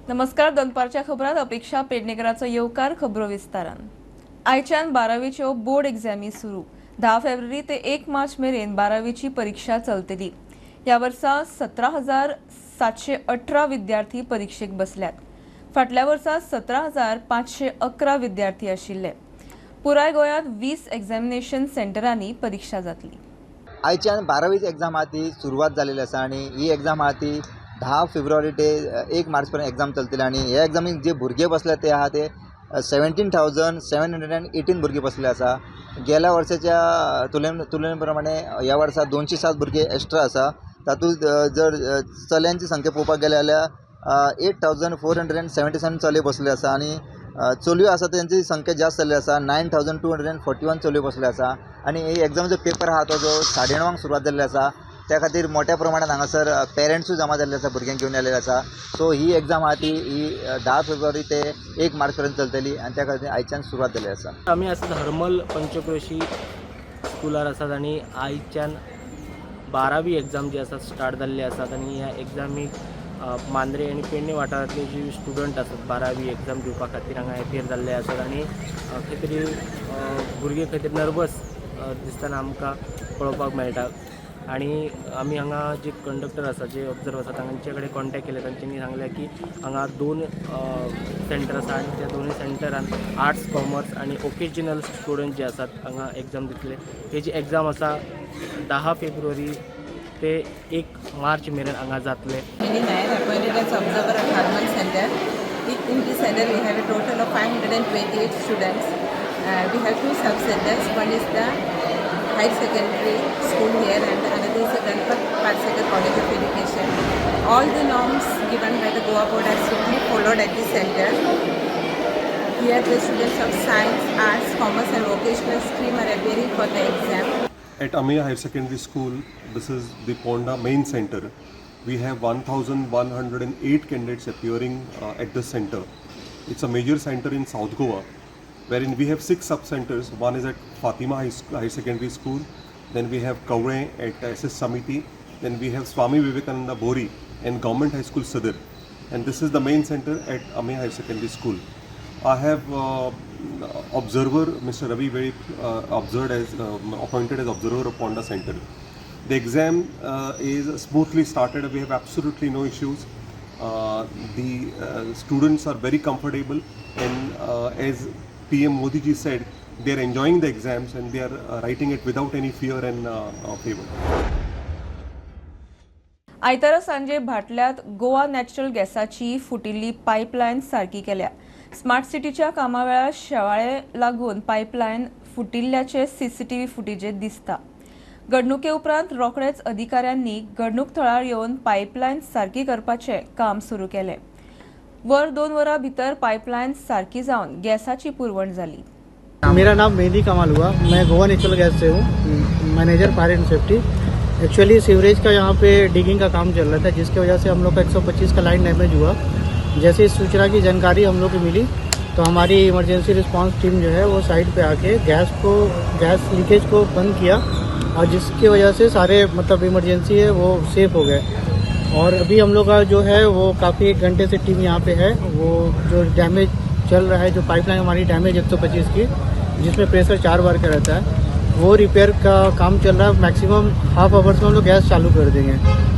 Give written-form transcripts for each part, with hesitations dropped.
नमस्कार. दनपारच्या खबरात अपेक्षा पेडणेकरांचो येवकार खबरो विस्तारान. आयच्यान 12वीच्यो बोर्ड एग्जामी सुरू. 10 फेब्रुवारी ते 1 मार्च मेरेन 12वीची परीक्षा चलतली. ह्या वर्सा 17,718 विद्यार्थी परीक्षेक बसल्यात. फाटल्या वर्सा 17,511 विद्यार्थी आशिल्ले. पुराय गोंयांत 20 एग्जामिनेशन सेंटरांनी परीक्षा जातली. आयच्यान 12वी एग्जाम आहा ती सुरवात जालेली आसा आनी ही एग्जाम आहा ती 10 फेब्रुवारी ते 1 मार्च पर्यंत एग्जाम चलतली. आनी ह्या एग्जामीक जे भुरगे बसले ते आहा ते 17,718 भुरगे बसले आसा. गेल्या वर्साच्या तुलने प्रमाणे ह्या वर्सा 207 भुरगे एक्स्ट्रा आसा. तातूंत जर चल्यांची संख्या पळोवपाक गेले जाल्यार 8,477 चले बसले आसा आनी चलयो आसा त्यांची संख्या जास्त जाल्ली आसा. 9,241 चलयो बसले आसा आनी ही एग्जामचो पेपर आहा तो जो 9:30 सुरवात जाल्ली आसा. त्या खातीर मोठ्या प्रमाणात हांगासर पेरंट्सूय जमा जाल्ले आसा, भुरग्यांक घेवन आयलेले आसा. सो ही एग्जाम आहा ती 10 फेब्रुवारी ते 1 मार्च पर्यंत चलतली आनी त्या खातीर आयच्यान सुरवात जाल्ली आसा. आमी आसात हरमल पंचक्रोशी स्कुलार आसात आनी आयच्यान 12वी एग्जाम जी आसा स्टार्ट जाल्ली आसात आनी ह्या एग्जामीक मांद्रे आनी पेडणे वाठारांतले जी स्टुडंट आसात 12वी एग्जाम दिवपा खातीर हांगा एपियर जाल्ले आसात आनी खंय तरी भुरगे खंय तरी नर्वस दिसतना आमकां पळोवपाक मेळटा. आनी आमी हांगा जे कंडक्टर आसा, जे ऑब्जर्व आसा तांचे कडेन कॉन्टॅक्ट केले. तांच्यांनी सांगलें की हांगा 2 सेंटर आसा आनी त्या दोनूय सेंटरान आर्ट्स, कॉमर्स आनी ओकेजनल स्टुडंट जे आसात हांगा एग्जाम दितले. तेजी एग्जाम आसा 10 फेब्रुवारी ते 1 मार्च मेरेन हांगा जातले. Appointed as observer at Harman Center. In this center we have a total of 528 students. We have 2 sub-centers. One is the higher secondary school here and another is the Ganpat Parsegar College of Education. All the norms given by the Goa board are strictly followed at this center. Here the students of science, arts, commerce and vocational stream are appearing for the exam. At Ameya Higher Secondary School, this is the Ponda main center. We have 1,108 candidates appearing at this center. It's a major center in South Goa, wherein we have 6 sub-centers. One is at Fatima High Secondary School, then we have Kaure at SS Samiti, then we have Swami Vivekananda Bori and Government High School Sadar. And this is the main center at Ameya High Secondary School. I have observer Mr. Ravi Very appointed as observer of Ponda Center. The exam is smoothly started. We have absolutely no issues. The students are very comfortable and as PM Modi ji said, they are enjoying the exams and they are writing it without any fear and favor. आयतारा सांजे भाटल्यात Goa natural गॅसाची फुटिल्ली pipeline सारकी केल्या. Smart सिटीच्या कामा वेळार शेवाळे लागून pipeline फुटिल्ल्याचे CCTV फुटेजेत दिसता. घडणुके उपरांत रोखडेच अधिकाऱ्यांनी घडणूक थळार येवन पायपलायन सारकी करपाचे काम सुरू केले. 2 वरां भितर पायपलायन सारकी जावन गॅसाची पुरवण जाली. मेरा नाम मेहदी कमाल हुआ. मैं गोवा नेचुरल गैस से हूँ, manager fire end safety. Actually sewerage का यहाँ पे डिगिंग का काम चल रहा था, जिसकी वजह से हम लोग का 125 का लाइन डैमेज हुआ. जैसे इस सूचना की जानकारी हम लोग को मिली तो हमारी इमरजेंसी रिस्पांस टीम जो है वो साइड पे आके गैस लीकेज को बंद किया और जिसकी वजह से सारे इमरजेंसी है वो सेफ हो गए. और अभी हम लोग का जो है वो काफ़ी 1 घंटे से टीम यहाँ पे है. वो जो डैमेज चल रहा है, जो पाइपलाइन हमारी डैमेज 125 की, जिसमें प्रेशर 4 बार का रहता है, वो रिपेयर का काम चल रहा है. मैक्सिमम हाफ आवर्स में हम लोग गैस चालू कर देंगे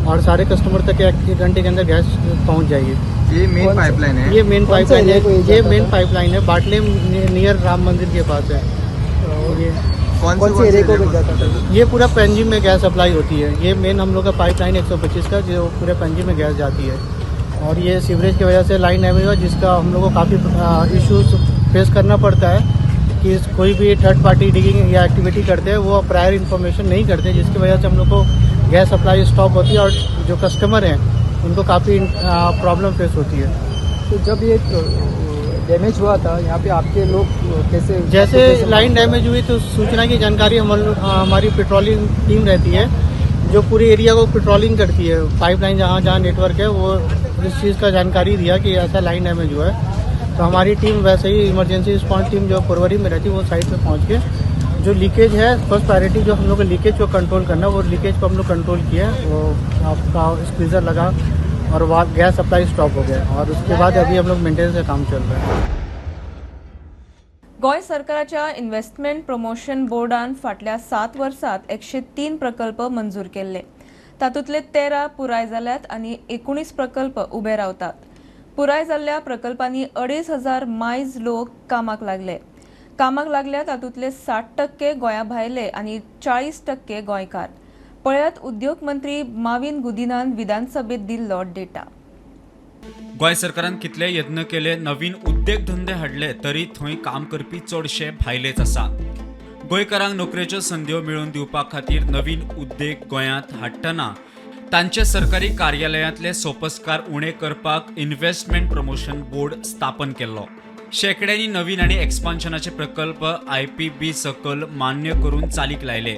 और सारे कस्टमर तक 1 घंटे के अंदर गैस पहुँच जाएगी. ये मेन पाइपलाइन है. ये मेन पाइपलाइन है. ये मेन पाइपलाइन है. बाटले नियर राम मंदिर के पास है. कौन से एरिया को जाता है? ये पूरा पेंजी में गैस अप्लाई होती है. ये मेन हम लोग का पाइपलाइन 125 का जो पूरे पेंजी में गैस जाती है. और ये सीवरेज की वजह से लाइन डैमेज हुआ, जिसका हम लोग को काफ़ी इश्यूज फेस करना पड़ता है कि कोई भी थर्ड पार्टी डिगिंग या एक्टिविटी करते हैं वो प्रायर इन्फॉर्मेशन नहीं करते, जिसकी वजह से हम लोग को गैस सप्लाई स्टॉप होती है और जो कस्टमर हैं उनको काफ़ी प्रॉब्लम फेस होती है. तो जब ये डैमेज हुआ था यहाँ पे आपके लोग कैसे, जैसे लाइन डैमेज हुई तो सूचना की जानकारी हमारी पेट्रोलिंग टीम रहती है जो पूरे एरिया को पेट्रोलिंग करती है. पाइपलाइन जहाँ जहाँ नेटवर्क है वो इस चीज़ का जानकारी दिया कि ऐसा लाइन डैमेज हुआ है, तो हमारी टीम वैसे ही इमरजेंसी रिस्पॉन्स टीम जो पुरवरी में रहती है वो साइट पे पहुँच के जो लीकेज है, फर्स्ट प्रायोरिटी जो हम लोग को लीकेज को कंट्रोल करना, वो लीकेज को हम लोग कंट्रोल किया. वो आपका स्क्वीज़र लगा और वहाँ गैस सप्लाई स्टॉप हो गया और उसके बाद अभी हम लोग मेंटेनेंस का काम चल रहा है। गोंय सरकाराच्या इन्व्हेस्टमेंट प्रमोशन बोर्डान फाटल्या 7 वर्सांत 103 प्रकल्प मंजूर केल्ले. तातूंतले 13 पुराय जाल्यात आनी 19 प्रकल्प उबे रावतात. पुराय जाल्ल्या प्रकल्पांनी 2,500 मायज लोक कामाक लागले. कामाक लागल्या तातूंतले 60% गोंया भायले आनी 40% गोंयकार. पळयात उद्योग मंत्री माविन गुदिनान विधानसभेत दिल्लो डेटा. गोंय सरकारान कितले यत्न केले, नवीन उद्योग धंदे हाडले, तरी थंय काम करपी चडशे भायलेच आसा. गोंयकारांक नोकरेच्यो संद्यो मेळोवन दिवपा खातीर नवीन उद्योग गोंयांत हाडटना तांचे सरकारी कार्यालयांतले सोपस्कार उणे करपाक इन्व्हेस्टमेंट प्रमोशन बोर्ड स्थापन केल्लो. शेकड्यांनी नवीन आनी एक्सपान्शनाचे प्रकल्प IPB सकल मान्य करून चालीक लायले.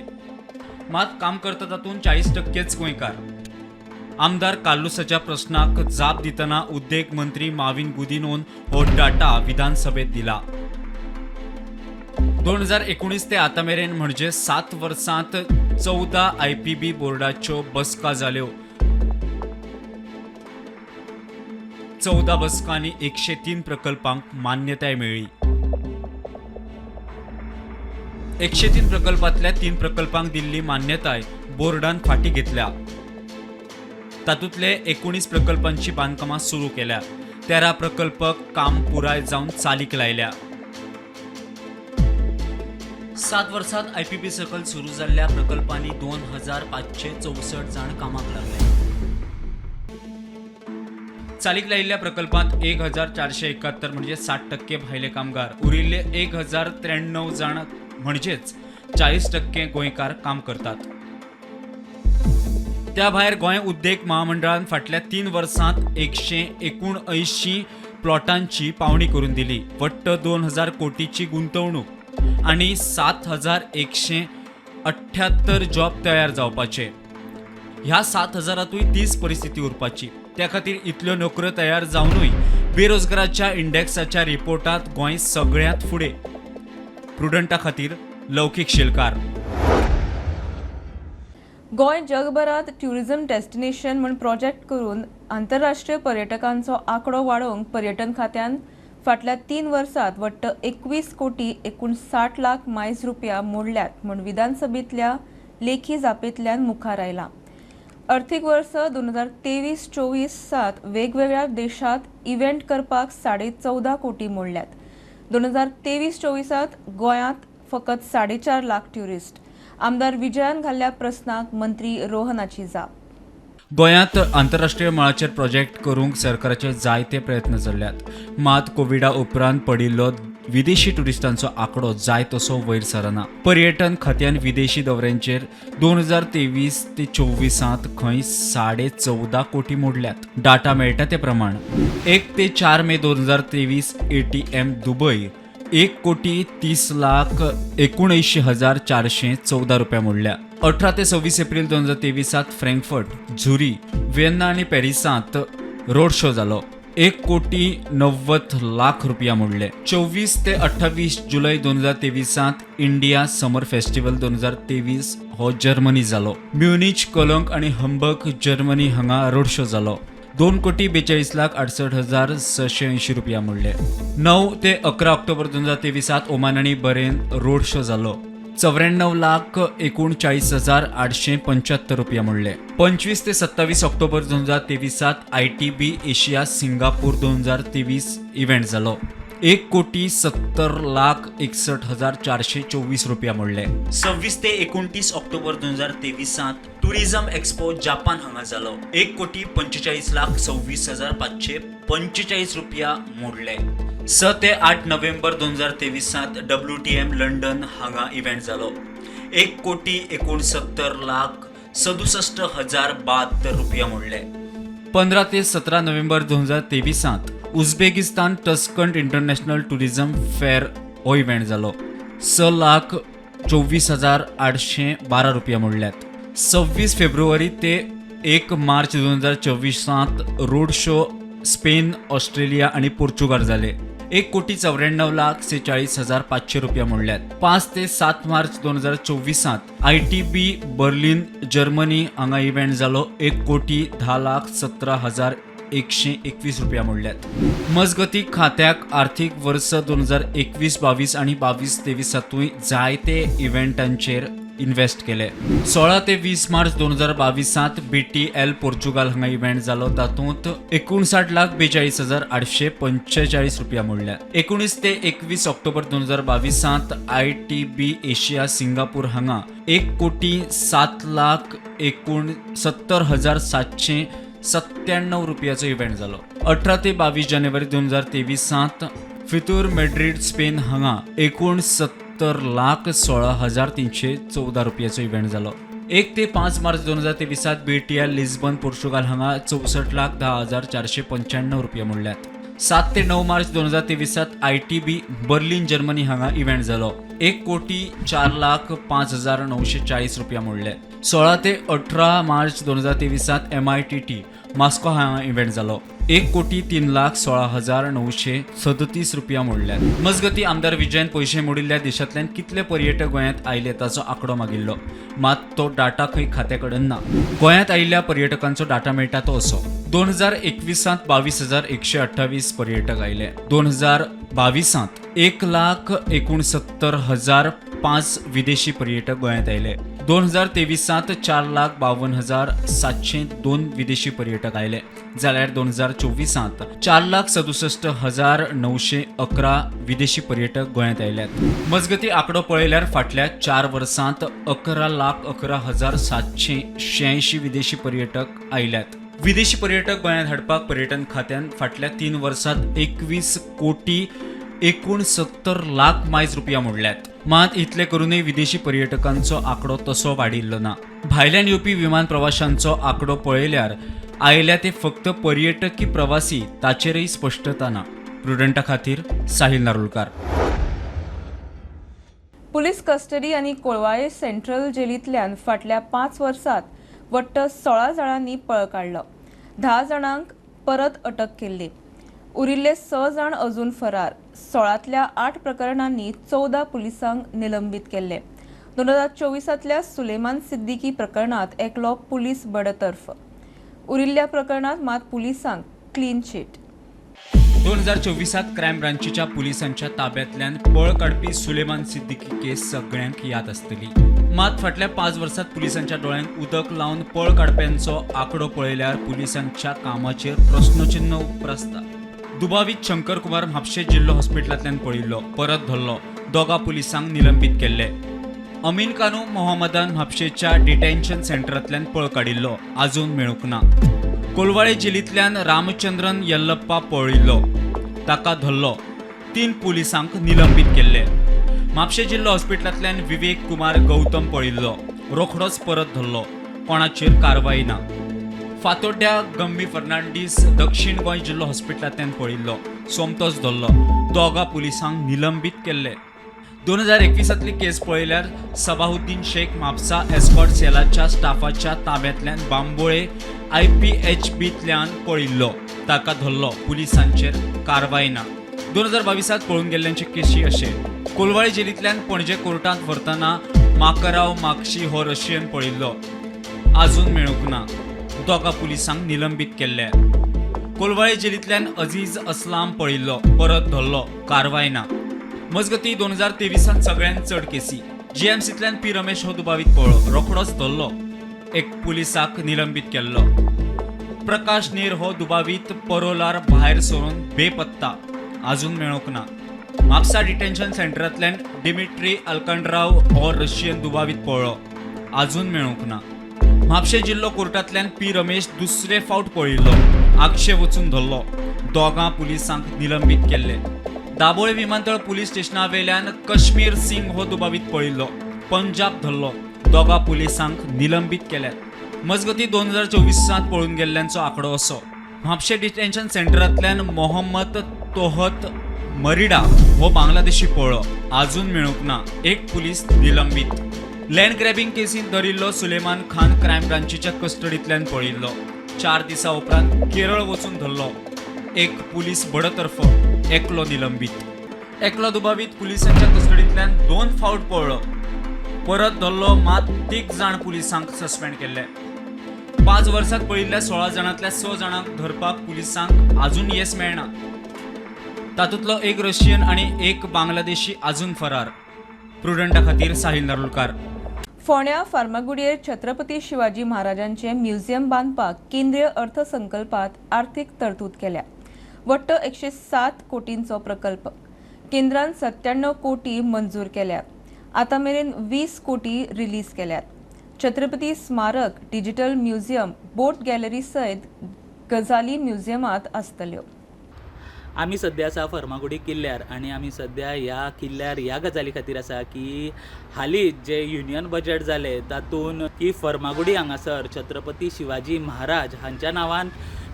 मात काम करता तातूंत 40%च गोंयकार. आमदार कालुसाच्या प्रश्नाक जाप दितना उद्योग मंत्री माविन गुदिनोन हो डाटा विधानसभेत दिला. 2019 ते आता मेरेन म्हणजे 7 वर्सांत 14 IPB बोर्डाच्यो बसका जाल्यो. 14 बसकांनी 103 प्रकल्पांक मान्यताय मेळ्ळी. 103 प्रकल्पांतल्या 3 प्रकल्पांक दिल्ली मान्यताय बोर्डान फाटी घेतल्या. तातूंतले 19 प्रकल्पांची बांदकामां सुरू केल्या. 13 प्रकल्प काम पुराय जावन चालीक लायल्या. 7 वर्सांत IPB सकल सुरू जाल्ल्या प्रकल्पांनी 2,564 जाण कामाक लागले. चालीक लायिल्ल्या प्रकल्पांत 1,471 म्हणजे 60% भायले कामगार, उरिल्ले 1,093 जाण म्हणजेच 40% गोंयकार काम करतात. त्या भायर गोंय उद्योग महामंडळान फाटल्या 3 वर्सांत 179 प्लॉटांची पावणी करून दिली. वट्ट 2,000 कोटीची गुंतवणूक आनी 7,178 जॉब तयार जावपाचे. ह्या 7,000तूय 30 परिस्थिती उरपाची. त्या खातीर इतल्यो नोकऱ्यो तयार जावनूय बेरोजगाराच्या इंडेक्साच्या रिपोर्टांत गोंय सगळ्यांत फुडें. प्रुडंटा खातीर लौकीक शिलकार. गोंय जगभरात ट्युरिझम डेस्टिनेशन म्हूण प्रोजेक्ट करून आंतरराष्ट्रीय पर्यटकांचो आंकडो वाडोवंक पर्यटन खात्यान फाटल्या 3 वर्सांत वट्ट 21 कोटी 59 लाख मायज रुपया मोडल्यात म्हूण विधानसभेंतल्या लेखी जापेंतल्यान मुखार आयला. अर्थीक वर्स 2023-24 वेगवेगळ्या देशांत इव्हेंट करपाक 14.5 कोटी मोडल्यात. 2023-24 गोंयांत फकत 4.5 लाख ट्युरिस्ट. आमदार विजयान घाल्ल्या प्रस्नाक मंत्री रोहनाची जाप. गोंयांत आंतरराष्ट्रीय मळाचेर प्रोजेक्ट करूंक सरकाराचे जायते प्रयत्न चल्ल्यात. मात कोविडा उपरांत पडिल्लो विदेशी टुरिस्टांचो आंकडो जाय तसो वयर सरना. पर्यटन खात्यान विदेशी दौऱ्यांचेर 2023 ते 24 खंय 14.5 कोटी मोडल्यात. डाटा मेळटा ते प्रमाण 1 ते 4 मे 2023 ATM दुबय 1 कोटी 30 लाख 79,414 रुपया मोडल्या. 18 ते 26 एप्रिल 2023 फ्रँकफर्ट, झुरी, व्हिएन्ना आनी पॅरिसांत रोड शो जालो. 1 कोटी 90 लाख रुपया मोडले. 24 ते 28 जुलै 2023 इंडिया समर फेस्टिवल 2023 हो जर्मनी जालो. म्युनिच, कोलोंग आनी हंबर्ग जर्मनी हांगा रोड शो जालो. 2 कोटी 42 लाख 68,680 रुपया मोडले. 9 ते 11 ऑक्टोबर 2023 ओमान आनी बरेन रोड शो जालो. 94 लाख 39,875 रुपया मोडले. 25 ते 27 October 2023 ITB Asia Singapore 2023 event जालो. 1 कोटी 70 लाख 61,424 रुपया मोडले. 26 ते 29 ऑक्टोबर 2023 टुरिझम एक्सपो जापान हांगा जालो. 1 कोटी 45 लाख 26,545 रुपया मोडले. 6 ते 8 नोव्हेंबर 2023 WTM लंडन हांगा इव्हेंट जालो. 1 कोटी 69 लाख 67,072 रुपया मोडले. 15 ते 17 November 2023 Uzbekistan Tashkent international tourism fair हो इव्हेंट जालो. 6 लाख 24,812 रुपया मोडल्यात. 26 फेब्रुवारी ते 1 March 2024 road show Spain, Australia आणि पोर्चुगाल जाले. 1 कोटी 94 लाख 46,500 रुपया मोडल्यात. 5 ते 7 मार्च 2024 ITB बर्लिन जर्मनी हांगा इव्हेंट जालो. 1 कोटी 10 लाख 17,000 121 मोडल्यात. मजगती खात्याक आर्थीक वर्स 2021-22 आनी 22-23 जायते इव्हेंटांचेर इन्व्हेस्ट केले. 16 ते 20 मार्च 2022 BTL पोर्चुगाल हांगा इव्हेंट जालो. तातूंत 59,42,845 रुपया मोडल्या. 19 ते 21 ऑक्टोबर 2022 ITB एशिया सिंगापूर हांगा 1,07,69,797 रुपयाचो इव्हेंट जालो. 18 ते 22 जानेवारी 2023 फितूर मॅड्रिड स्पेन हांगा 69,16,314 रुपयाचो इव्हेंट जालो. 1 ते 5 मार्च 2023 BTL लिस्बन पोर्चुगाल हांगा 64,10,495 रुपया मोडल्यात. 7 ते 9 मार्च 2023 ITB बर्लिन जर्मनी हांगा इव्हेंट जालो. 1,04,05,940 रुपया मोडले. 16 ते 18 मार्च 2023 MITT मॉस्को हांगा इव्हेंट जालो. 1,03,16,937 रुपया मोडल्यात. मजगती आमदार विजयन पयशे मोडिल्ल्या देशांतल्यान कितले पर्यटक गोंयांत आयले ताचो आंकडो मागिल्लो. मात तो डाटा खंय खात्या कडेन ना. गोंयांत आयिल्ल्या पर्यटकांचो डाटा मेळटा तो असो. 2021 22,128 पर्यटक आयले. 2022 1,69,005 विदेशी पर्यटक गोंयांत आयले. 2023 4,52,702 विदेशी पर्यटक आयले. जाल्यार 2024 4,67,911 विदेशी पर्यटक गोंयांत आयल्यात. मजगती आंकडो पळयल्यार फाटल्या 4 वर्सांत 11,11,786 विदेशी पर्यटक आयल्यात. विदेशी पर्यटक गोंयांत हाडपाक पर्यटन खात्यान फाटल्या 3 वर्सांत 21,69 लाख मायज रुपया मोडल्यात. मात इतले करूनय विदेशी पर्यटकांचो आंकडो तसो वाडिल्लो ना. भायल्यान येवपी विमान प्रवाशांचो आंकडो पळयल्यार आयल्या ते फक्त पर्यटक की प्रवासी ताचेरय स्पश्टता ना. प्रुडंटा खातीर साहिल नारुलकार. पुलीस कस्टडी आनी कोळवाळे सेंट्रल जेलींतल्यान फाटल्या 5 वर्सांत वट्ट 16 जाणांनी पळ काडलो. 10 जाणांक परत अटक केल्ली. उरिल्ले 6 जाण अजून फरार. 16तल्या 8 प्रकरणांनी 14 पुलिसांक निलंबीत केल्ले. 2024 सुलेमान सिद्दीकी प्रकरणात एकलो पुलीस बडतर्फ. उरिल्ल्या प्रकरणात मात पुलिसांक क्लीन चिट. 2024 क्रायम ब्रांचीच्या पुलिसांच्या ताब्यांतल्यान पळ काडपी सुलेमान सिद्दीकी केस सगळ्यांक याद आसतली. मात फाटल्या 5 वर्सांत पुलिसांच्या दोळ्यांक उदक लावन पळ काडप्यांचो आंकडो पळयल्यार पुलिसांच्या कामाचेर प्रस्नचिन्ह उप्रासता. दुबावीत शंकर कुमार म्हापशे जिल्लो हॉस्पिटलांतल्यान पळिल्लो, परत धरलो. 2 पुलिसांक निलंबीत केल्ले. अमीन कानू मोहम्मदान म्हापशेच्या डिटेन्शन सेंटरांतल्यान पळ काडिल्लो, आजून मेळूंक ना. कोलवाळे जेलींतल्यान रामचंद्रन येल्लप्पा पळिल्लो, ताका धरलो. 3 पुलिसांक निलंबीत केल्ले. म्हापशे जिल्लो हॉस्पिटलांतल्यान विवेक कुमार गौतम पळिल्लो, रोखडोच परत धरलो. कोणाचेर कारवाई ना. फातोड्ड्या गम्मी फर्नांडीस दक्षिण गोंय जिल्लो हॉस्पिटलांतल्यान पळिल्लो, सोमतोच धरलो. 2 पुलिसांक निलंबीत केल्ले. 2021 केस पळयल्यार सबाहुद्दीन शेख म्हापसा एस्कॉर्ट सेलाच्या स्टाफाच्या ताब्यांतल्यान बांबोळे IPHBंतल्यान पळिल्लो, ताका धरलो. पुलिसांचेर कारवाय ना. 2022 पळून गेल्ल्यांचे केशी अशे. कोलवाळे जेलींतल्यान पणजे कोर्टांत व्हरतना माकराव माक्शी हो रशियन पळिल्लो, आजून मेळूंक ना. 2 पुलिसांक निलंबीत केल्ले. कोलवाळे जेलींतल्यान अजीज असलाम पळिल्लो, परत धरलो. कारवाय ना. मजगती 2023 सगळ्यांत चड केसी. GMCंतल्यान P रमेश हो दुबावीत पळो, रोखडोच धरलो. 1 पुलिसाक निलंबीत केल्लो. प्रकाश नेर हो दुबावीत परोलार भायर सरून बेपत्ता, आजून मेळूंक ना. म्हापसा डिटेन्शन सेंटरांतल्यान डिमिट्री अल्कंड्राव हो रशियन दुबावीत पळो, आजून मेळूंक ना. म्हापशे जिल्लो कोर्टांतल्यान P रमेश दुसरे फावट पळिल्लो, आगशे वचून धरलो. 2 पुलिसांक निलंबीत केल्ले. दाबोळे विमानतळ पुलीस स्टेशनावेल्यान कश्मीर सिंग हो दुबावीत पळिल्लो, पंजाब धरलो. 2 पुलिसांक निलंबीत केल्यात. मजगती 2024 पळून गेल्ल्यांचो आंकडो असो. म्हापशे डिटेन्शन सेंटरांतल्यान मोहम्मद तोहत मरिडा हो बांगलादेशी पळो, आजून मेळूंक ना. 1 पुलीस निलंबीत. लँड ग्रॅबिंग केसींत धरिल्लो सुलेमान खान क्रायम ब्रांचीच्या कस्टडींतल्यान पळिल्लो. 4 दिसां उपरांत केरळ वचून धरलो. 1 पुलीस बडतर्फ, एकलो निलंबीत. एकलो दुबावीत पुलिसांच्या कस्टडींतल्यान 2 फावट पळलो, परत धरलो. मात 3 जाण पुलिसांक सस्पेंड केल्ले. 5 वर्सात पळिल्ल्या 16 जाणांतल्या 6 जाणांक धरपाक पुलिसांक अजून येस मेळना. तातूंतलो एक रशियन आनी एक बांगलादेशी अजून फरार. प्रुडंटा खातीर साहिल नार्वेकर. फोंड्या फार्मागुडयेर छत्रपती शिवाजी महाराजांचे म्युझियम बांदपाक केंद्रीय अर्थसंकल्पात आर्थीक तरतूद केल्या. वट्ट 107 कोटींचो प्रकल्प. केंद्रान 97 कोटी मंजूर केल्या. आता मेरेन 20 कोटी रिलीज केल्यात. छत्रपती स्मारक, डिजिटल म्युझियम, बोट गॅलरी सयत गजाली म्युझियमात आसतल्यो. आमी सद्या आसा फर्मागुडी किल्ल्यार आनी आमी सद्या ह्या किल्ल्यार ह्या गजाली खातीर आसा की हालींच जे युनियन बजेट जाले तातूंत की फर्मागुडी हांगासर छत्रपती शिवाजी महाराज हांच्या नांवान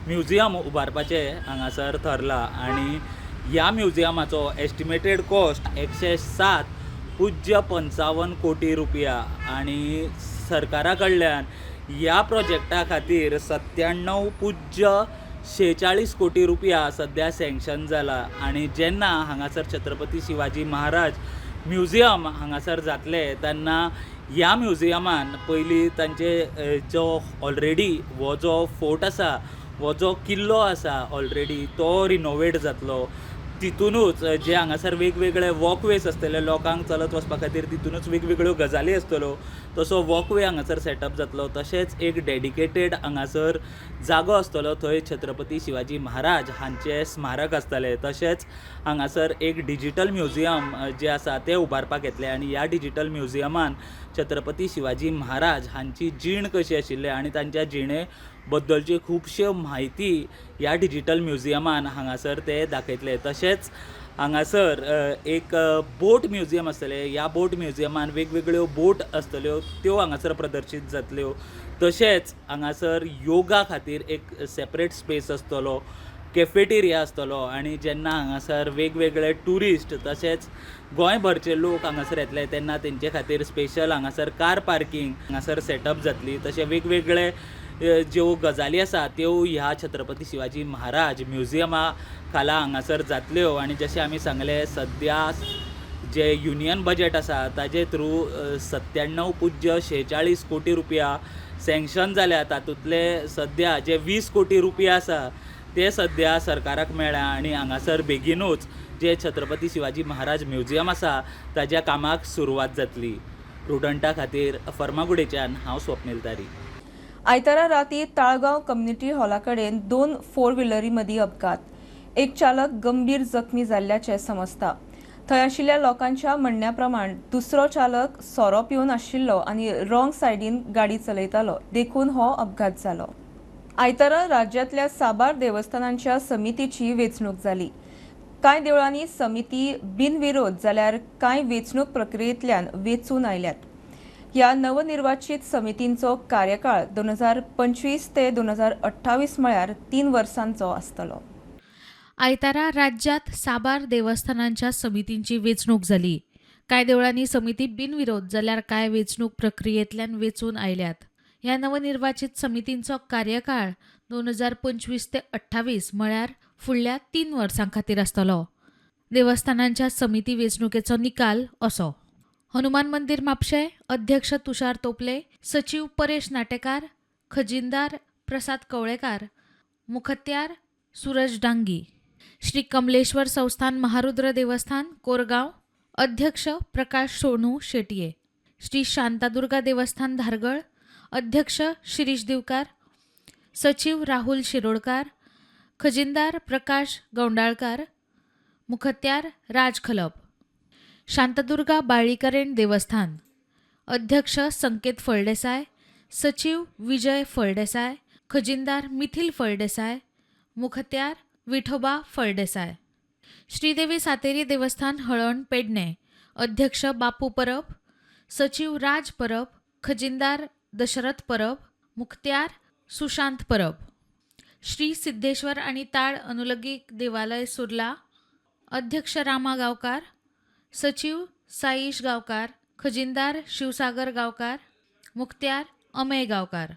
म्युझियम उबारपाचें हांगासर थरलां आनी ह्या म्युझियमाचो एस्टिमेटेड कॉस्ट 107.55 कोटी रुपया आनी सरकारा कडल्यान ह्या प्रोजेक्टा खातीर 97.46 कोटी रुपया सद्या सँक्शन जाला. आनी जेन्ना हांगासर छत्रपती शिवाजी महाराज म्युझियम हांगासर जातले तेन्ना ह्या म्युझियमान पयलीं तांचे जो ऑलरेडी हो जो फोर्ट आसा हो जो किल्लो आसा ऑलरेडी तो रिनोवेट जातलो. तितूनच जे हांगासर वेगवेगळे वॉकवेज आसतले लोकांक चलत वचपा खातीर तितूनच वेगवेगळ्यो गजाली आसतल्यो तसो वॉकवे हांगासर सेटअप जातलो. तशेंच एक डेडिकेटेड हांगासर जागो आसतलो थंय छत्रपती शिवाजी महाराज हांचे स्मारक आसतलें. तशेंच हांगासर एक डिजिटल म्युझियम जे आसा तें उबारपाक येतलें आनी ह्या डिजिटल म्युझियमान छत्रपती शिवाजी महाराज हांची जीण कशी आशिल्ली आनी तांच्या जिणे बद्दलची खुबश्यो म्हायती ह्या डिजिटल म्युझियमान हांगासर ते दाखयतले. तशेंच हांगासर एक बोट म्युझियम आसतलें. ह्या बोट म्युझियमान वेगवेगळ्यो बोट आसतल्यो त्यो हांगासर प्रदर्शीत जातल्यो. तशेंच हांगासर योगा खातीर एक सेपरेट स्पेस आसतलो, कॅफेटेरिया आसतलो आनी जेन्ना हांगासर वेगवेगळे टुरिस्ट तशेंच गोंयभरचे लोक हांगासर येतले तेन्ना तेंचे खातीर स्पेशल हांगासर कार पार्किंग हांगासर सेटअप जातली. तशें वेगवेगळे ज्यो गजाली आसा त्यो ह्या छत्रपती शिवाजी महाराज म्युझियमा खाला हांगासर जातल्यो. आनी जशें आमी सांगलें सद्या जे युनियन बजेट आसा ताजे थ्रू 97.46 कोटी रुपया सँक्शन जाल्या. तातूंतले सद्या जे 20 कोटी रुपया आसा ते सद्या सरकाराक मेळ्ळ्या आनी हांगासर बेगीनूच जे छत्रपती शिवाजी महाराज म्युझियम आसा ताज्या कामाक सुरवात जातली. प्रुडंटा खातीर फर्मागुडेच्यान हांव स्वप्नील तारी. आयतारा राती ताळगांव कम्युनिटी हॉला कडेन 2 फोर व्हिलरी मदीं अपघात. एक चालक गंभीर जखमी जाल्ल्याचें समजता. थंय आशिल्ल्या लोकांच्या म्हणण्या प्रमाण दुसरो चालक सोरो पिवन आशिल्लो आनी रॉंग सायडीन गाडी चलयतालो देखून हो अपघात जालो. आयतारा राज्यांतल्या साबार देवस्थानांच्या समितीची वेंचणूक जाली. कांय देवळांनी समिती बिनविरोध जाल्यार कांय वेंचणूक प्रक्रियेंतल्यान वेंचून आयल्यात. ह्या नवनिर्वाचित समितींचो कार्यकाळ 2025 ते 2028 म्हळ्यार 3 वर्सांचो आसतलो. आयतारा राज्यात साबार देवस्थानांच्या समितींची वेंचणूक जाली. कांय देवळांनी समिती बिनविरोध जाल्यार कांय वेंचणूक प्रक्रियेंतल्यान वेंचून आयल्यात. ह्या नवनिर्वाचित समितींचो कार्यकाळ 2025 ते 28 म्हळ्यार फुडल्या 3 वर्सां खातीर आसतलो. देवस्थानांच्या समिती वेंचणुकेचो निकाल असो. हनुमान मंदिर म्हापशें अध्यक्ष तुषार तोपले, सचिव परेश नाटेकार, खजिनदार प्रसाद कवळेकार, मुखत्यार सूरज डांगी. श्री कमलेश्वर संस्थान महारुद्र देवस्थान कोरगांव अध्यक्ष प्रकाश सोनू शेटये. श्री शांतादुर्गा देवस्थान धारगळ अध्यक्ष शिरीष दिवकार, सचिव राहुल शिरोडकार, खजिनदार प्रकाश गौंडाळकार, मुखत्यार राज खलप. शांतादुर्गा बाळीकरेण देवस्थान अध्यक्ष संकेत फळदेसाय, सचिव विजय फळदेसाय, खजिनदार मिथिल फळदेसाय, मुखत्यार विठोबा फळदेसाय. श्रीदेवी सातेरी देवस्थान हळण पेडणे अध्यक्ष बापू परब, सचिव राज परब, खजिनदार दशरथ परब, मुखत्यार सुशांत परब. श्री सिद्धेश्वर आणि ताळ अनुलंगिक देवालय सुर्ला अध्यक्ष रामा गावकार, सचिव साईश गावकार, खजिनदार शिवसागर गावकार, मुखत्यार अमेय गावकार.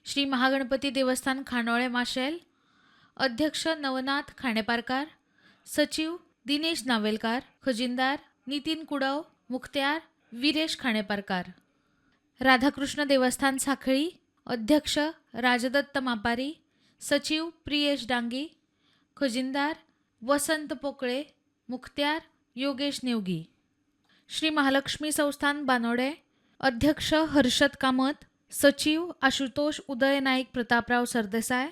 श्री महागणपती देवस्थान खानोळे माशेल अध्यक्ष नवनाथ खाणेपारकार, सचिव दिनेश नावेलकार, खजिनदार नितीन कुडव, मुखत्यार वीरेश खाणेपारकार. राधाकृष्ण देवस्थान साखळी अध्यक्ष राजदत्त मापारी, सचिव प्रियेश डांगी, खजिनदार वसंत पोकळे, मुखत्यार योगेश नेवगी. श्री महालक्ष्मी संस्थान बानोडे, अध्यक्ष हर्षद कामत, सचिव आशुतोष उदय नाईक प्रतापराव सरदेसाय,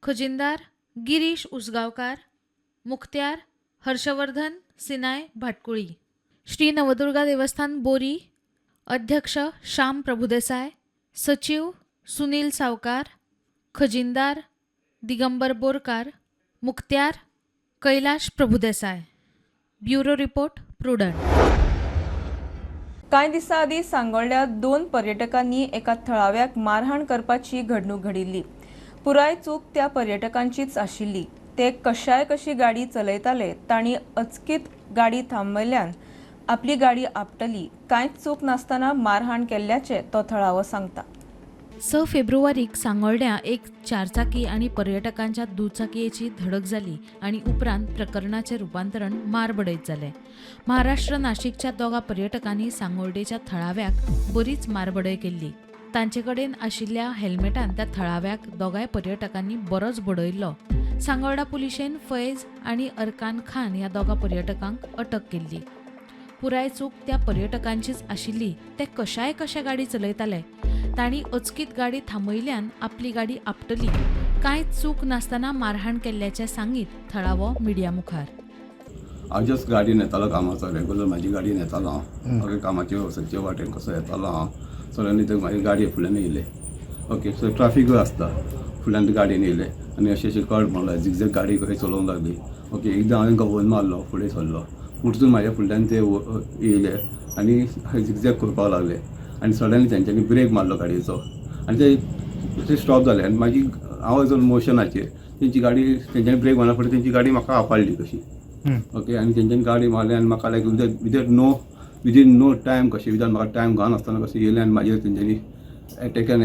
खजिनदार गिरीश उसगावकार, मुखत्यार हर्षवर्धन सिनाय भाटकुळी. श्री नवदुर्गा देवस्थान बोरी, अध्यक्ष श्याम प्रभुदेसाय, सचिव सुनील सावकार, खजिनदार दिगंबर बोरकार, मुखत्यार Kailash Prabhudesai. Bureau report Prudent. कांय दिसां आदीं सांगोळ्ळ्या 2 पर्यटकांनी एका थळाव्याक मारहाण करपाची घडणूक घडिल्ली. पुराय चूक त्या पर्यटकांचीच आशिल्ली. ते कशी गाडी चलयताले तांणी अचकीत गाडी थांबयल्यान आपली गाडी आपटली. कांयच चूक नासतना मारहाण केल्ल्याचे तो थळावो सांगता. 6 फेब्रुवारीक सांगोळड्या एक चारचाकी आणि पर्यटकांच्या दुचाकीची धडक झाली आणि उपरांत प्रकरणाचे रूपांतरण मारबडयत जाले. महाराष्ट्र नाशिकच्या 2 पर्यटकांनी सांगोळडेच्या थळाव्याक बरीच मारबडय केल्ली. तांचे कडेन आशिल्ल्या हेल्मेटान त्या थळाव्याक 2 पर्यटकांनी बरोच बडयल्लो. सांगोळडा पुलिशेन फैज आणि अरकान खान ह्या 2 पर्यटकांक अटक केल्ली. पुराय चूक त्या पर्यटकांचीच आशिल्ली. ते कशा गाडी चलयताले. तांणी अचकीत गाडी थांबयल्यान आपली गाडी आपटली. कांयच चूक नासतना मारहाण केल्ल्याचे सांगीत थळावो मिडिया मुखार. हांव जस्ट गाडी येतालो कामाचो, रेगुलर म्हाजी गाडी येतालो हांव. ओके, कामाचे वचचे वाटेन कसो येतालो हांव. सडनली थंय म्हाजी गाडी फुड्यान येयले. ओके, सो ट्राफिकूय आसता, फुड्यान गाडयेन येयले आनी अशें कळट मारलो, झिगझॅग गाडी कशी चलोवंक लागली. ओके, एकदां हांवें घवून मारलो, फुडें सरलो. उठसून म्हाज्या फुडल्यान ते येयले आनी झिगझॅग करपाक लागले आनी सडनली तेंच्यांनी ब्रेक मारलो गाडयेचो आनी ते स्टॉप जाले आनी म्हाजी हांव एज मोशनाचेर तेंची गाडी तेंच्यांनी ब्रेक मारना फुडें तेंची गाडी म्हाका आपडली कशी. ओके, आनी तेंच्यांनी गाडी मारली आनी म्हाका लायक विदीन नो टायम कशें विदाउट म्हाका टायम घालनासतना कशें येयलें आनी म्हाजेर तेंच्यांनी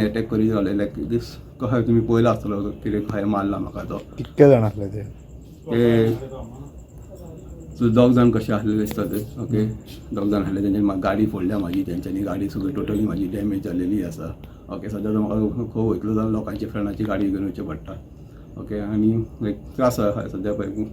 अटॅक करीत जालें. लायक दीस कशें तुमी पळयलो आसतलो कितें खंय मारला म्हाका तो. कितके जाण आसले ते 2 जाण कशे आसलेले दिसता ते. ओके, 2 जाण आसले. तेंच्यांनी गाडी फोडल्या म्हाजी. तेंच्यांनी गाडी सगळी टोटली म्हाजी डॅमेज जालेली आसा. ओके, सद्या म्हाका खंय वयतलो जाल्यार लोकांची फ्रेंडाची गाडी घेवन वयचें पडटा. ओके, आनी लायक त्रास आसा सद्या पळय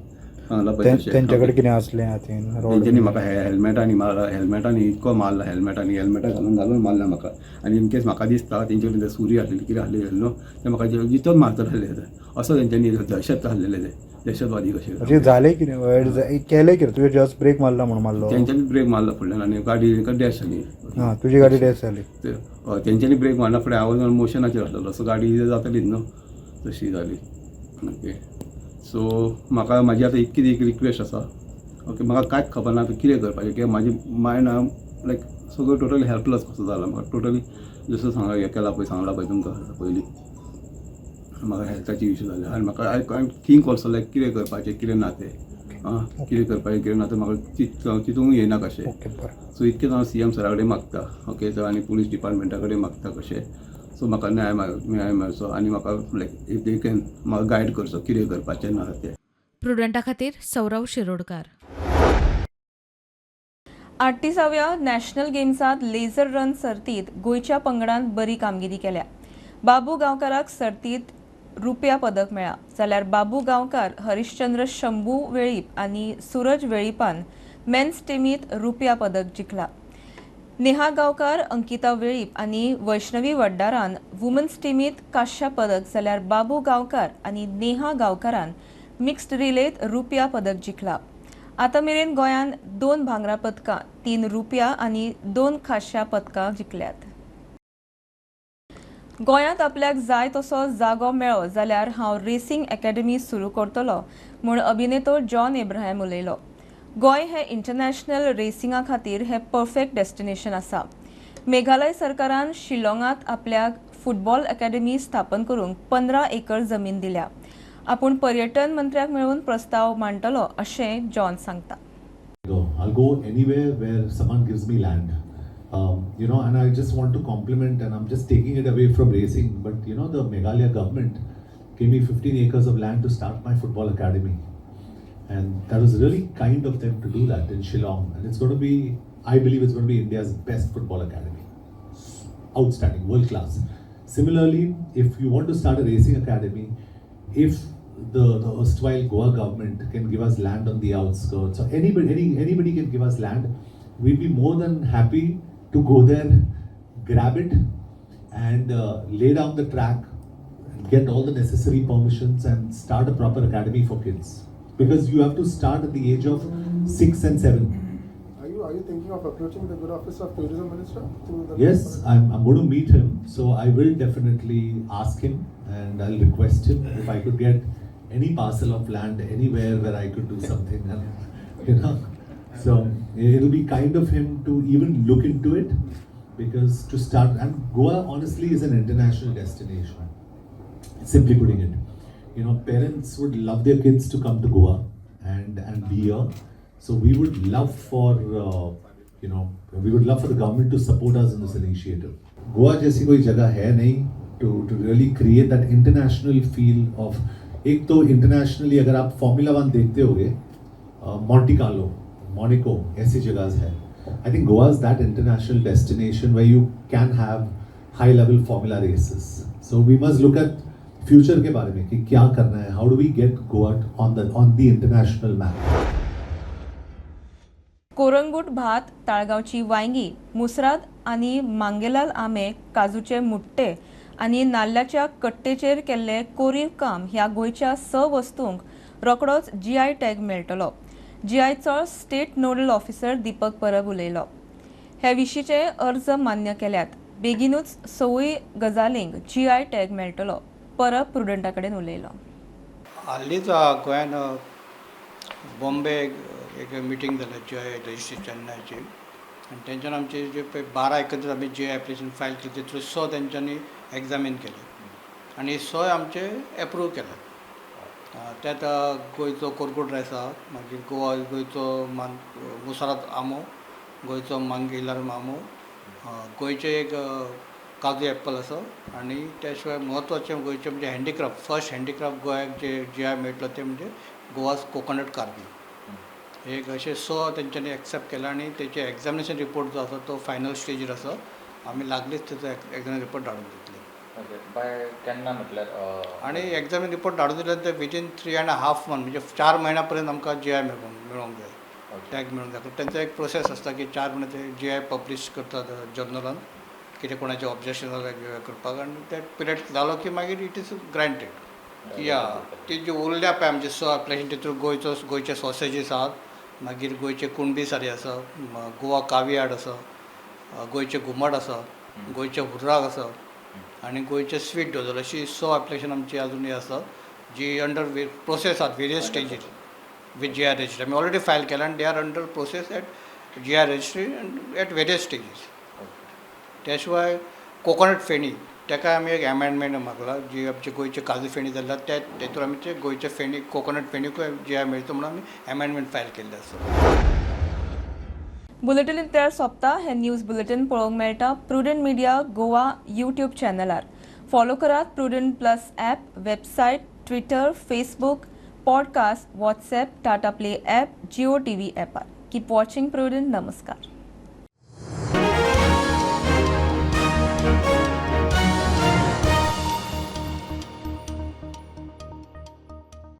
सांगला पळय तशें. तेंचे कडेन कितें आसलें हातीन? तेंच्यांनी म्हाका हेल्मेटांनी मारला. हेल्मेटांनी इतको मारला. हेल्मेटां घालून मारला म्हाका. आनी इन केस म्हाका दिसता तेंचे कडेन सुरी आसलेली कितें आसलेली न्हू ते म्हाका जितोच मारतले असो तेंच्यांनी दहशत आसलेले ते दहशतवादी कशें. जालें कितें केलें कितें? तुवें जस्ट ब्रेक मारला म्हणून मारलो? तेंच्यांनी ब्रेक मारला फुडल्यान आनी गाडी डॅश जाली. हां, तुजी गाडी डॅश जाली? तेंच्यांनी ब्रेक मारला फुडें हांव मोशनाचेर आसलेलो सो गाडी जातालीच न्हू तशी जाली. ओके, सो म्हाका म्हाजी आतां इतकी एक रिक्वेस्ट आसा. ओके, म्हाका कांयच खबर ना आतां कितें करपाचें कित्याक म्हाजी मायंड लायक सगळो टोटली हेल्पलेस कसो जाला. म्हाका टोटली जसो हें केला पळय सांगला पळय तुमकां पयलीं म्हाका हेल्थाची इश्यू जाले आनी म्हाका आय थिंक ऑल्सो लायक कितें करपाचें कितें ना तें. कितें करपाचें कितें ना तें म्हाका चिंतूंक येना कशें. सो इतकें हांव CM सरा कडेन मागता. ओके, आनी पुलीस डिपार्टमेंटा कडेन मागता कशें. सो म्हाका न्याय मेळचो आनी म्हाका लायक इफ दे कॅन म्हाका गायड करचो कितें करपाचें ना तें. प्रुडंटा खातीर सौरव शिरोडकार. 38व्या नॅशनल गेम्सांत लेझर रन सर्तींत गोंयच्या पंगडान बरी कामगिरी केल्या. बाबू गांवकाराक सर्तींत रुप्या पदक मेळ्ळा जाल्यार बाबू गांवकार, हरिश्चंद्र शंभू वेळीप आनी सूरज वेळीपान मेन्स टिमींत रुप्या पदक जिखला. नेहा गांवकार, अंकिता वेळीप आनी वैष्णवी वड्डारान वुमन्स टिमींत कांस्य पदक जाल्यार बाबू गांवकार आनी नेहा गांवकारान मिक्स्ड रिलेंत रुप्या पदक जिखला. आतां मेरेन गोंयान 2 भांगरा पदकां, 3 रुप्या आनी 2 कांस्य पदकां जिखल्यात. गोंयांत आपल्याक जाय तसो जागो मेळ्ळो जाल्यार हांव रेसिंग अकॅडमी सुरू करतलो म्हूण अभिनेतो जॉन एब्राहिम उलयलो. गोंय हें इंटरनॅशनल रेसिंगा खातीर हें परफेक्ट डेस्टिनेशन आसा. मेघालय सरकारान शिलाँगांत आपल्याक फुटबॉल अकॅडमी स्थापन करूंक 15 एकर जमीन दिल्या. आपूण पर्यटन मंत्र्याक मेळून प्रस्ताव मांडटलो अशें जॉन सांगता. I'll go anywhere where someone gives me land. And I just want to compliment, and I'm just taking it away from racing, but the Meghalaya government gave me 15 acres of land to start my football academy. And that was really kind of them to do that in Shillong. And it's going to be, I believe it's going to be India's best football academy. Outstanding, world class. Similarly, if you want to start a racing academy, if the erstwhile Goa government can give us land on the outskirts, or anybody can give us land, we'd be more than happy to go there, grab it, and lay down the track, get all the necessary permissions, and start a proper academy for kids. Because you have to start at the age of 6 and 7. Are you thinking of approaching the good office of tourism minister? Yes, I'm going to meet him, so I will definitely ask him, and I'll request him if I could get any parcel of land anywhere where I could do something, and, so it'll be kind of him to even look into it, because to start, and Goa honestly is an international destination, simply putting it. Parents would love their kids to come to Goa and be here. So we would love for the government to support us in this initiative. Goa जैसी कोई जगह है नहीं to really create that international feel of, एक तो internationally अगर आप Formula 1 देखते होगे, Monte Carlo, Monaco ऐसी जगह है. I think Goa is that international destination where you can have high level Formula races. So we must look at future के बारे में कि क्या करना है. How do we get Goa on the international map? कोरंगूट भात, ताळगावची वांगी, मुसराद आणि मांगेलाल आंबे, काजूचे मुट्टे आणि नाल्ल्याच्या कट्टेचेर केल्ले कोरीव काम ह्या गोंयच्या स वस्तूंक रोखडोच GI टॅग मेळटलो. GIचो state nodal officer Deepak Parab उलयलो. हे विशींचे अर्ज मान्य केल्यात. बेगीनूच सवय गजालींक GI टॅग मेळटलो. परब प्रुडंटा कडेन उलयलो. हालींच गोंयान बॉम्बे एक मिटींग जालें GI रजिस्ट्रेशनाची, आनी तेंच्यान आमचे जे 12 एकंदरीत आमी GI एप्लिकेशन फायल केली, तेतूंत 100 तेंच्यांनी एग्जामीन केले आनी 100 आमचे एप्रूव केले. त्यात गोंयचो कोरगूट रायस आसा, मागीर गोंयचो मुसराद आंबो, गोंयचो मांगेलार आंबो, गोंयचे एक काजू एप्पल आसा, आनी त्या शिवाय म्हत्वाचें गोंयचें म्हणजे हँडीक्राफ्ट, फर्स्ट हँडीक्राफ्ट गोंयाक जे GI मेळटलो ते म्हणजे गोवाज कोकोनट कार्विंग. एक अशें 100 तेंच्यांनी एक्सेप्ट केला आनी तेचे एग्जामिनेशन रिपोर्ट जो आसा तो फायनल स्टेजीर आसा. आमी लागलीच तेचो एग्जामिनेशन रिपोर्ट धाडून दितले. बाय केन्ना म्हटल्यार आनी एग्जामिनेशन रिपोर्ट धाडून दिल्यार ते विदीन 3.5 मंथ म्हणजे 4 म्हयन्या पर्यंत आमकां GI मेळोंक जाय, टॅग मेळोंक जाय. तेंचो एक प्रोसेस आसता की 4 म्हयने ते GI पब्लीश करतात जर्नलान, कितें कोणाचें ऑब्जेक्शन जाल्यार करपाक, आनी ते पिरियड जालो की मागीर इट इज ग्रांटेड. या ती जी उरल्या पळय आमचे एप्लिकेशन, तितून गोंयचे सॉसेजीस आसात, मागीर गोंयचे कुणबी सारी आसा, गोवा कावियाड आसा, गोंयचे घुमट आसा, गोंयचे हुर्राक आसा, आनी गोंयचे स्वीट डोजर, अशी 100 एप्लिकेशन आमची अजुनूय आसा जी अंडर प्रोसेस आहात वेरियस स्टेजीर विथ GI रजिस्ट्री. आमी ऑलरेडी फायल केला आनी they are under process at GI registry at various stages. त्या शिवाय कोकोनट फेणी, ताका आमी एक एमेंडमेंट मागला, जी आमचे गोंयचे काजू फेणी जाल्ल्या तेतून आमी ते गोंयचे फेणी कोकोनट फेणीकूय GI मेळटा म्हणून आमी एमेंडमेंट फायल केल्ले आसा. बुलेटिन इतल्यार सोंपता. हे न्यूज बुलेटिन पळोवंक मेळटा प्रुडंट मिडिया गोवा यूट्यूब चॅनलार. फॉलो करात Prudent plus app, website, Twitter, Facebook, podcast, WhatsApp, Tata play app, Jio TV ॲपार. Keep watching Prudent. नमस्कार.